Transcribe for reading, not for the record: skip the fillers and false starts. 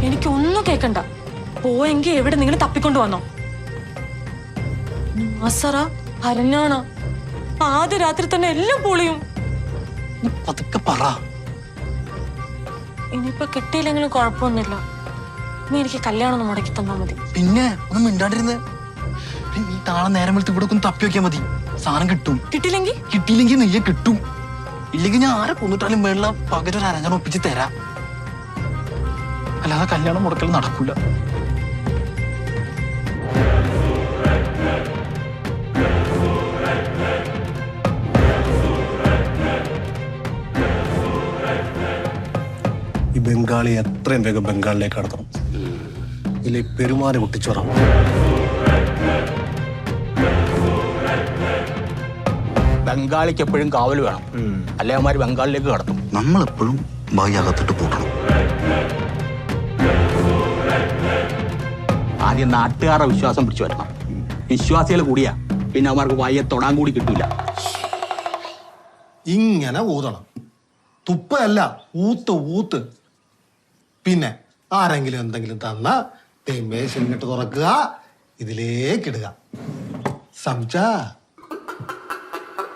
എനിക്കൊന്നും കേക്കണ്ട. പോയെങ്കിൽ എവിടെ നിങ്ങൾ തപ്പിക്കൊണ്ടു വന്നോ? അസറ ഹരഞ്ഞാണ ആദ്യ രാത്രി തന്നെ എല്ലാം പൊളിയും. പതുക്കെ പറ. ഇനിയിപ്പൊ കിട്ടിയില്ലെങ്കിലും കുഴപ്പമൊന്നുമില്ല. നീ എനിക്ക് കല്യാണം ഒന്ന് മുടക്കി തന്നാ മതി. പിന്നെ ഒന്നും മിണ്ടാണ്ടിരുന്ന് നീ താഴെ നേരം വെളുത്ത് ഇവിടെ ഒന്ന് തപ്പി വെക്കാൻ മതി. സാധനം കിട്ടും. കിട്ടിയില്ലെങ്കിൽ നെയ്യ കിട്ടും. ഇല്ലെങ്കിൽ ഞാൻ ആരെ കൊന്നിട്ടാലും വേണ്ട പകരം ഒരു അരഞ്ഞാണ് ഒപ്പിച്ച് തരാം. അല്ലാതെ കല്യാണം മുടക്കൽ നടക്കൂല. ഈ ബംഗാളി എത്രയും വേഗം ബംഗാളിലേക്ക് കടത്തണം. ഇതിലെ പെരുമാറി പൊട്ടിച്ചോറാം. ബംഗാളിക്ക് എപ്പോഴും കാവൽ വേണം. അല്ലെ അവന്മാര് ബംഗാളിലേക്ക് കടത്തും. നമ്മളെപ്പോഴും അകത്തിട്ട് പൂട്ടണം. ആദ്യം നാട്ടുകാരുടെ വിശ്വാസം പിടിച്ചു വരണം. വിശ്വാസികൾ കൂടിയാ പിന്നെ അവന്മാർക്ക് വയ്യ തൊടാൻ കൂടി കിട്ടൂല. ഇങ്ങനെ ഊതണം. തുപ്പല്ല, ഊത്ത്. പിന്നെ ആരെങ്കിലും എന്തെങ്കിലും തന്ന മേശ ഇങ്ങോട്ട് തുറക്കുക, ഇതിലേക്കിടുക. സംസാ